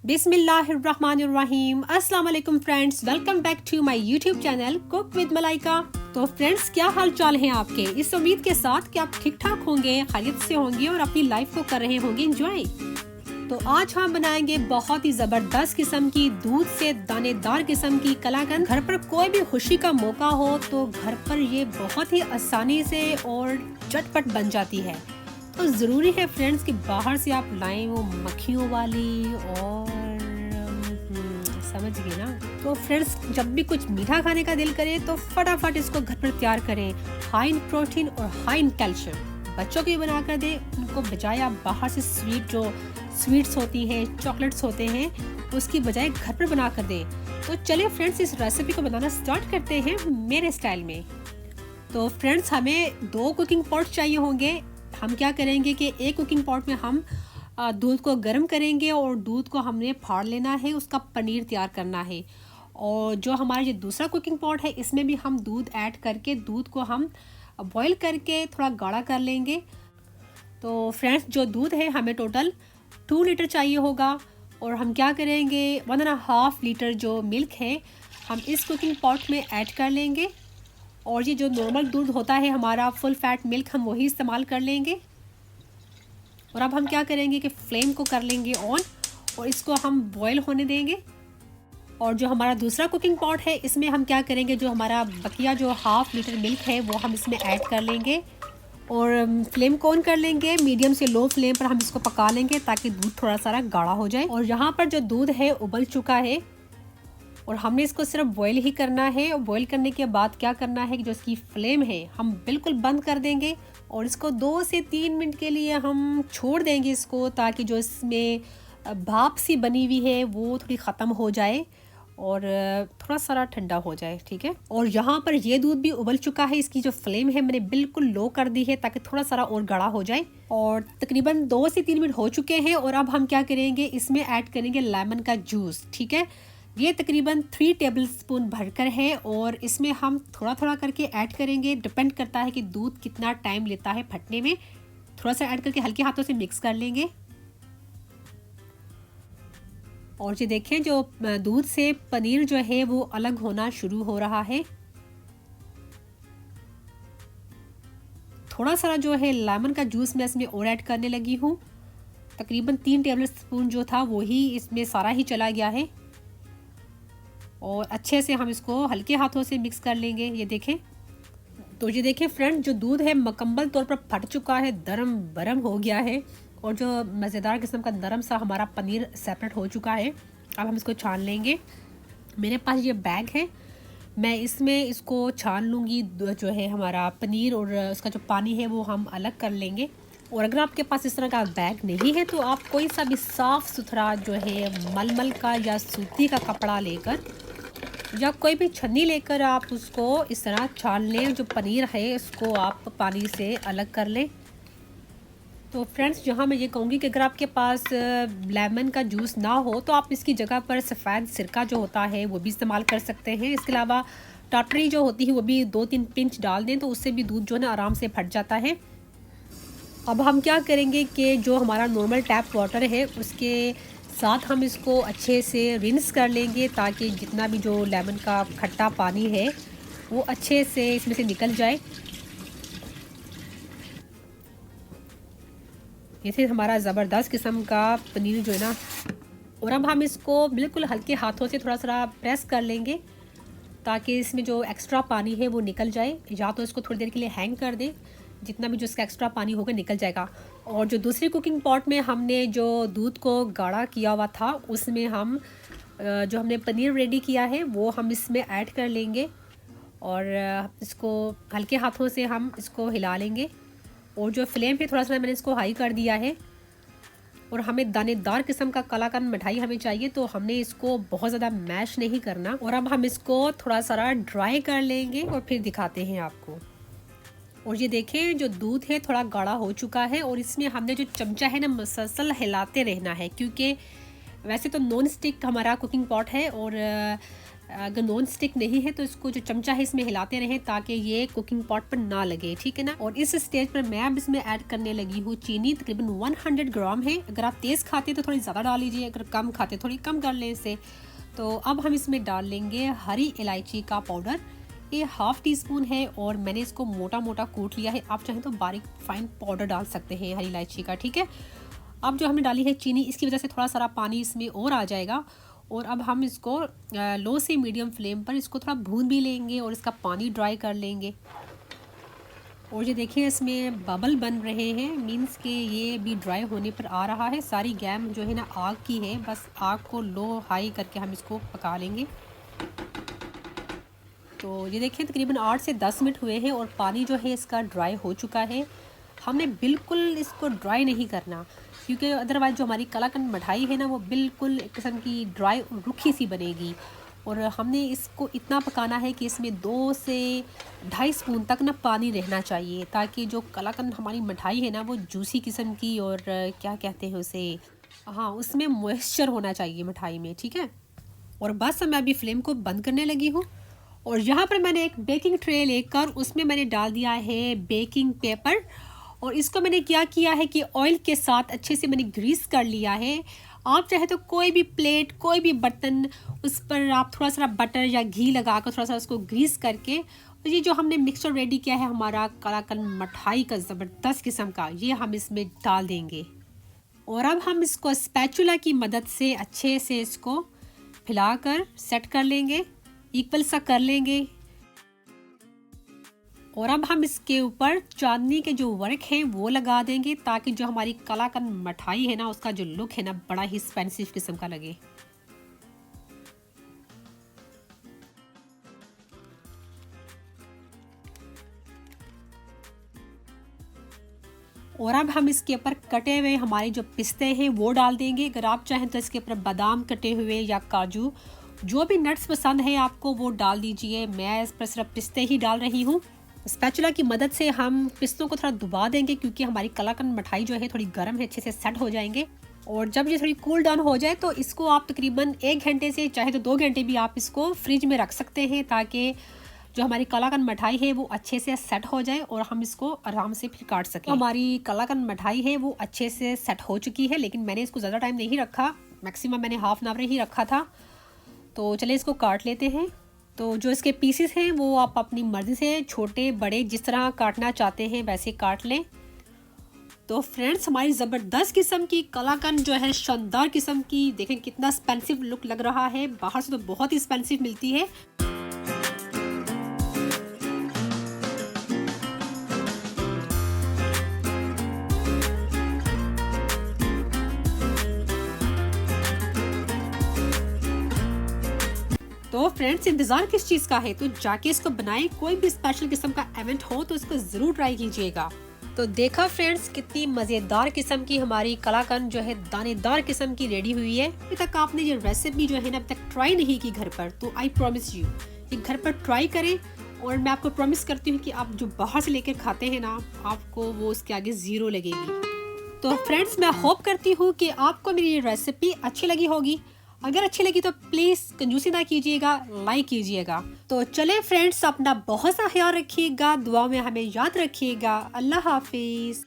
बिस्मिल्लाहिर्रहमानिर्रहीम। अस्सलाम वालेकुम friends, welcome back to my YouTube channel cook with Malaika. तो फ्रेंड्स, क्या हाल चाल हैं आपके? इस उम्मीद के साथ कि आप ठीक ठाक होंगे, खैरियत से होंगे और अपनी लाइफ को कर रहे होंगे एंजॉय। तो आज हम बनाएंगे बहुत ही ज़बरदस्त किस्म की दूध से दानेदार किस्म की कलाकंद। घर पर कोई भी खुशी का मौका हो तो घर पर ये बहुत ही आसानी से और झटपट बन जाती है। तो ज़रूरी है फ्रेंड्स कि बाहर से आप लाएं वो मक्खियों वाली और समझ गए ना। तो फ्रेंड्स, जब भी कुछ मीठा खाने का दिल करे तो फटाफट इसको घर पर तैयार करें। हाई इन प्रोटीन और हाई इन कैल्शियम। बच्चों को भी बना कर दें, उनको बजाय आप बाहर से स्वीट्स होती हैं, चॉकलेट्स होते हैं, उसकी बजाय घर पर बना कर दें। तो चलिए फ्रेंड्स, इस रेसिपी को बनाना स्टार्ट करते हैं मेरे स्टाइल में। तो फ्रेंड्स, हमें 2 कुकिंग पॉट चाहिए होंगे। हम क्या करेंगे कि एक कुकिंग पॉट में हम दूध को गर्म करेंगे और दूध को हमने फाड़ लेना है, उसका पनीर तैयार करना है। और जो हमारा ये दूसरा कुकिंग पॉट है, इसमें भी हम दूध ऐड करके दूध को हम बॉईल करके थोड़ा गाढ़ा कर लेंगे। तो फ्रेंड्स, जो दूध है हमें टोटल 2 लीटर चाहिए होगा। और हम क्या करेंगे, 1.5 लीटर जो मिल्क है हम इस कुकिंग पॉट में ऐड कर लेंगे। और ये जो नॉर्मल दूध होता है हमारा फुल फैट मिल्क, हम वही इस्तेमाल कर लेंगे। और अब हम क्या करेंगे कि फ्लेम को कर लेंगे ऑन और इसको हम बॉईल होने देंगे। और जो हमारा दूसरा कुकिंग पॉट है, इसमें हम क्या करेंगे, जो हमारा बकिया जो 1/2 लीटर मिल्क है वो हम इसमें ऐड कर लेंगे। और फ्लेम को ऑन कर लेंगे, मीडियम से लो फ्लेम पर हम इसको पका लेंगे ताकि दूध थोड़ा सा गाढ़ा हो जाए। और यहाँ पर जो दूध है उबल चुका है और हमने इसको सिर्फ बॉईल ही करना है। और बॉईल करने के बाद क्या करना है कि जो इसकी फ्लेम है हम बिल्कुल बंद कर देंगे और इसको 2 से 3 मिनट के लिए हम छोड़ देंगे इसको, ताकि जो इसमें भाप सी बनी हुई है वो थोड़ी ख़त्म हो जाए और थोड़ा सारा ठंडा हो जाए। ठीक है। और यहाँ पर ये दूध भी उबल चुका है। इसकी जो फ्लेम है मैंने बिल्कुल लो कर दी है ताकि थोड़ा सारा और गाढ़ा हो जाए। और तकरीबन 2 से 3 मिनट हो चुके हैं। और अब हम क्या करेंगे, इसमें ऐड करेंगे लेमन का जूस। ठीक है। ये तकरीबन 3 टेबलस्पून भरकर है और इसमें हम थोड़ा थोड़ा करके ऐड करेंगे। डिपेंड करता है कि दूध कितना टाइम लेता है फटने में। थोड़ा सा ऐड करके हल्के हाथों से मिक्स कर लेंगे। और ये देखें, जो दूध से पनीर जो है वो अलग होना शुरू हो रहा है। थोड़ा सा जो है लेमन का जूस मैं इसमें और ऐड करने लगी हूँ। तकरीबन 3 टेबलस्पून जो था वो ही इसमें सारा ही चला गया है। और अच्छे से हम इसको हल्के हाथों से मिक्स कर लेंगे। ये देखें। तो ये देखें फ्रेंड, जो दूध है मुकम्मल तौर पर फट चुका है, दरम बरम हो गया है और जो मज़ेदार किस्म का नरम सा हमारा पनीर सेपरेट हो चुका है। अब हम इसको छान लेंगे। मेरे पास ये बैग है, मैं इसमें इसको छान लूँगी। जो है हमारा पनीर और उसका जो पानी है वो हम अलग कर लेंगे। और अगर आपके पास इस तरह का बैग नहीं है तो आप कोई सा भी साफ़ सुथरा जो है मलमल का या सूती का कपड़ा लेकर या कोई भी छन्नी लेकर आप उसको इस तरह छान लें। जो पनीर है इसको आप पानी से अलग कर लें। तो फ्रेंड्स, जहाँ मैं ये कहूँगी कि अगर आपके पास लेमन का जूस ना हो तो आप इसकी जगह पर सफ़ेद सिरका जो होता है वो भी इस्तेमाल कर सकते हैं। इसके अलावा टाटरी जो होती है वो भी 2-3 पिंच डाल दें तो उससे भी दूध जो है ना आराम से फट जाता है। अब हम क्या करेंगे कि जो हमारा नॉर्मल टैप वाटर है उसके साथ हम इसको अच्छे से रिंस कर लेंगे ताकि जितना भी जो लेमन का खट्टा पानी है वो अच्छे से इसमें से निकल जाए। ये से हमारा ज़बरदस्त किस्म का पनीर जो है ना। और अब हम इसको बिल्कुल हल्के हाथों से थोड़ा सा प्रेस कर लेंगे ताकि इसमें जो एक्स्ट्रा पानी है वो निकल जाए। या तो इसको थोड़ी देर के लिए हैंग कर दें, जितना भी जो इसका एक्स्ट्रा पानी होगा निकल जाएगा। और जो दूसरी कुकिंग पॉट में हमने जो दूध को गाढ़ा किया हुआ था उसमें हम जो हमने पनीर रेडी किया है वो हम इसमें ऐड कर लेंगे। और इसको हल्के हाथों से हम इसको हिला लेंगे। और जो फ्लेम पे थोड़ा सा मैंने इसको हाई कर दिया है। और हमें दानेदार किस्म का कलाकंद मिठाई हमें चाहिए, तो हमने इसको बहुत ज़्यादा मैश नहीं करना। और अब हम इसको थोड़ा सा ड्राई कर लेंगे और फिर दिखाते हैं आपको। और ये देखें, जो दूध है थोड़ा गाढ़ा हो चुका है और इसमें हमने जो चमचा है ना मुसलसल हिलाते रहना है, क्योंकि वैसे तो नॉन स्टिक हमारा कुकिंग पॉट है और अगर नॉन स्टिक नहीं है तो इसको जो चमचा है इसमें हिलाते रहें ताकि ये कुकिंग पॉट पर ना लगे, ठीक है ना। और इस स्टेज पर मैं अब इसमें ऐड करने लगी हूँ चीनी, तकरीबन 100 ग्राम है। अगर आप तेज़ खाते तो थोड़ी ज़्यादा डाल लीजिए, अगर कम खाते थोड़ी कम कर लें इसे। तो अब हम इसमें डाल लेंगे हरी इलायची का पाउडर, ये ½ टीस्पून है और मैंने इसको मोटा मोटा कूट लिया है। आप चाहें तो बारीक फाइन पाउडर डाल सकते हैं हरी इलायची का, ठीक है। अब जो हमने डाली है चीनी, इसकी वजह से थोड़ा सारा पानी इसमें और आ जाएगा। और अब हम इसको लो से मीडियम फ्लेम पर इसको थोड़ा भून भी लेंगे और इसका पानी ड्राई कर लेंगे। और ये देखिए इसमें बबल बन रहे हैं, मींस कि ये भी ड्राई होने पर आ रहा है। सारी गैम जो है ना आग की है, बस आग को लो हाई करके हम इसको पका लेंगे। तो ये देखिए तकरीबन 8 से 10 मिनट हुए हैं और पानी जो है इसका ड्राई हो चुका है। हमने बिल्कुल इसको ड्राई नहीं करना, क्योंकि अदरवाइज़ जो हमारी कलाकंद मिठाई है ना वो बिल्कुल एक किस्म की ड्राई रुखी सी बनेगी। और हमने इसको इतना पकाना है कि इसमें 2 से 2.5 स्पून तक ना पानी रहना चाहिए, ताकि जो कलाकंद हमारी मिठाई है ना वो जूसी किस्म की और क्या कहते हैं उसे, हाँ उसमें मॉइस्चर होना चाहिए मिठाई में, ठीक है। और बस मैं अभी फ्लेम को बंद करने लगी हूँ। और यहाँ पर मैंने एक बेकिंग ट्रे लेकर उसमें मैंने डाल दिया है बेकिंग पेपर। और इसको मैंने क्या किया है कि ऑयल के साथ अच्छे से मैंने ग्रीस कर लिया है। आप चाहे तो कोई भी प्लेट, कोई भी बर्तन, उस पर आप थोड़ा सा बटर या घी लगाकर थोड़ा सा उसको ग्रीस करके, और ये जो हमने मिक्सचर रेडी किया है हमारा कलाकंद मिठाई का ज़बरदस्त किस्म का, ये हम इसमें डाल देंगे। और अब हम इसको स्पैचुला की मदद से अच्छे से इसको फैलाकर सेट कर लेंगे, इक्वल सा कर लेंगे। और अब हम इसके ऊपर चांदनी के जो वर्क हैं वो लगा देंगे, ताकि जो हमारी कलाकंद मिठाई है ना उसका जो लुक है ना बड़ा ही एक्सपेंसिव किस्म का लगे। और अब हम इसके ऊपर कटे हुए हमारे जो पिस्ते हैं वो डाल देंगे। अगर आप चाहें तो इसके ऊपर बादाम कटे हुए या काजू, जो भी नट्स पसंद है आपको वो डाल दीजिए। मैं इस पर सिर्फ पिस्ते ही डाल रही हूँ। स्पैचुला की मदद से हम पिस्तों को थोड़ा दबा देंगे, क्योंकि हमारी कलाकंद मिठाई जो है थोड़ी गर्म है, अच्छे से सेट हो जाएंगे। और जब ये थोड़ी कूल डाउन हो जाए तो इसको आप तकरीबन 1 घंटे से चाहे तो 2 घंटे भी आप इसको फ्रिज में रख सकते हैं, ताकि जो हमारी कलाकंद मिठाई है वो अच्छे से सेट हो जाए और हम इसको आराम से फिर काट सकें। हमारी कलाकंद मिठाई है वो अच्छे से सेट हो चुकी है, लेकिन मैंने इसको ज़्यादा टाइम नहीं रखा, मैक्सिमम मैंने ½ एन आवर ही रखा था। तो चलिए इसको काट लेते हैं। तो जो इसके पीसेस हैं वो आप अपनी मर्ज़ी से छोटे बड़े जिस तरह काटना चाहते हैं वैसे काट लें। तो फ्रेंड्स हमारी ज़बरदस्त किस्म की कलाकंद जो है शानदार किस्म की, देखें कितना एक्सपेंसिव लुक लग रहा है, बाहर से तो बहुत ही एक्सपेंसिव मिलती है। तो फ्रेंड्स इंतज़ार किस चीज़ का है, तो जाके इसको बनाएं। कोई भी स्पेशल किस्म का इवेंट हो तो इसको ज़रूर ट्राई कीजिएगा। तो देखा फ्रेंड्स कितनी मज़ेदार किस्म की हमारी कलाकंद जो है दानेदार किस्म की रेडी हुई है। अभी तक आपने ये रेसिपी जो है ना अभी तक ट्राई नहीं की घर पर, तो आई प्रॉमिस यू ये घर पर ट्राई करें। और मैं आपको प्रॉमिस करती हूँ कि आप जो बाहर से लेकर खाते हैं ना, आपको वो उसके आगे ज़ीरो लगेगी। तो फ्रेंड्स मैं होप करती हूँ कि आपको मेरी ये रेसिपी अच्छी लगी होगी। अगर अच्छी लगी तो प्लीज़ कंजूसी ना कीजिएगा, लाइक कीजिएगा। तो चलें फ्रेंड्स, अपना बहुत सा ख्याल रखिएगा, दुआ में हमें याद रखिएगा। अल्लाह हाफिज़।